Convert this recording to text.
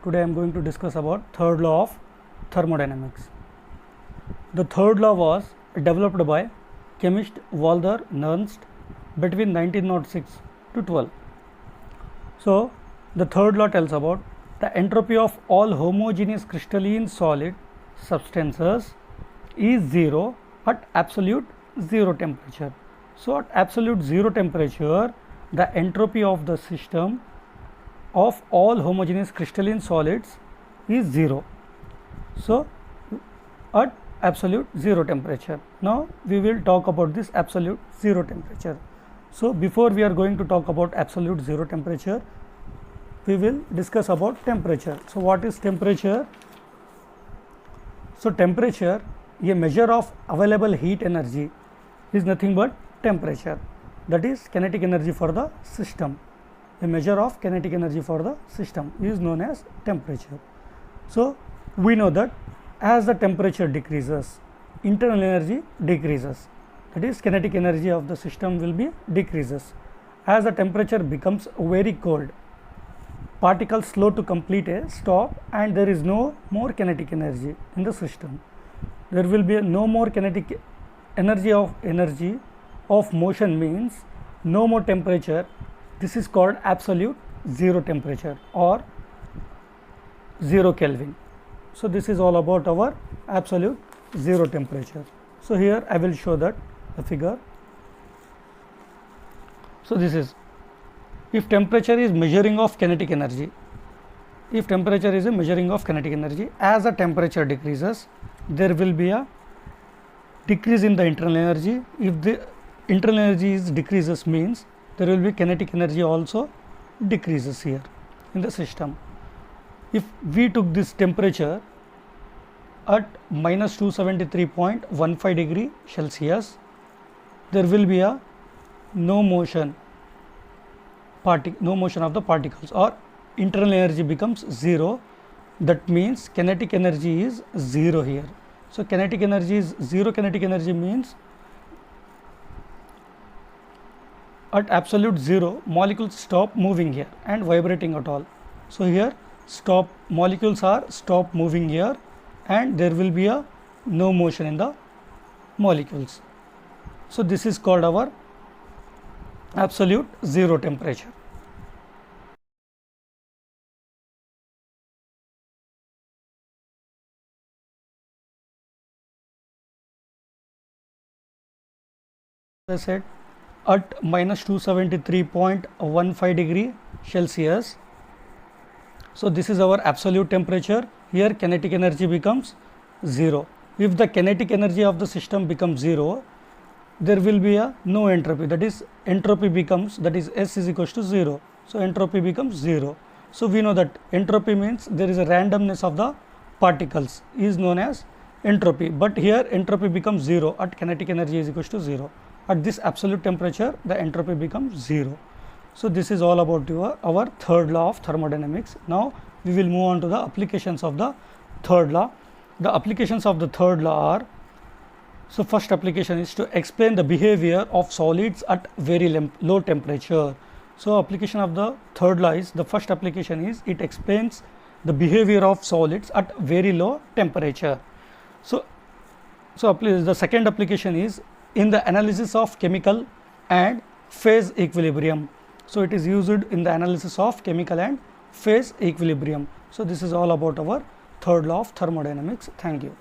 Today I am going to discuss about third law of thermodynamics. The third law was developed by chemist Walther Nernst between 1906 to 12. So the third law tells about the entropy of all homogeneous crystalline solid substances is zero at absolute zero temperature. So at absolute zero temperature, the entropy of the system of all homogeneous crystalline solids is zero. So at absolute zero temperature. Now we will talk about this absolute zero temperature. So before we are going to talk about absolute zero temperature, we will discuss about temperature. So what is temperature? So temperature, a measure of available heat energy, is nothing but temperature. That is kinetic energy for the system. A measure of kinetic energy for the system is known as temperature. So we know that as the temperature decreases, internal energy decreases. That is kinetic energy of the system will be decreases. As the temperature becomes very cold, particles slow to complete a stop and there is no more kinetic energy in the system. There will be no more kinetic energy of motion means no more temperature. This is called absolute zero temperature or 0 Kelvin. So this is all about our absolute zero temperature. So here I will show that the figure. So this is, if temperature is measuring of kinetic energy, if temperature is a measuring of kinetic energy, as the temperature decreases, there will be a decrease in the internal energy. If the internal energy is decreases means there will be kinetic energy also decreases here in the system. If we took this temperature at minus 273.15 degree Celsius, there will be a no motion of the particles, or internal energy becomes zero. That means kinetic energy is zero here. So kinetic energy is zero. Kinetic energy means at absolute zero, molecules stop moving here and vibrating at all. So here molecules are stop moving here and there will be a no motion in the molecules. So this is called our absolute zero temperature. As I said, at minus 273.15 degree Celsius. So this is our absolute temperature. Here kinetic energy becomes zero. If the kinetic energy of the system becomes zero, there will be a no entropy. That is entropy becomes, that is S is equals to zero. So entropy becomes zero. So we know that entropy means there is a randomness of the particles is known as entropy. But here entropy becomes zero at kinetic energy is equals to zero. At this absolute temperature, the entropy becomes zero. So this is all about our third law of thermodynamics. Now we will move on to the applications of the third law. The applications of the third law are, so first application is to explain the behavior of solids at very low temperature. So application of the third law is, the first application is it explains the behavior of solids at very low temperature. So the second application is in the analysis of chemical and phase equilibrium. So it is used in the analysis of chemical and phase equilibrium. So this is all about our third law of thermodynamics. Thank you.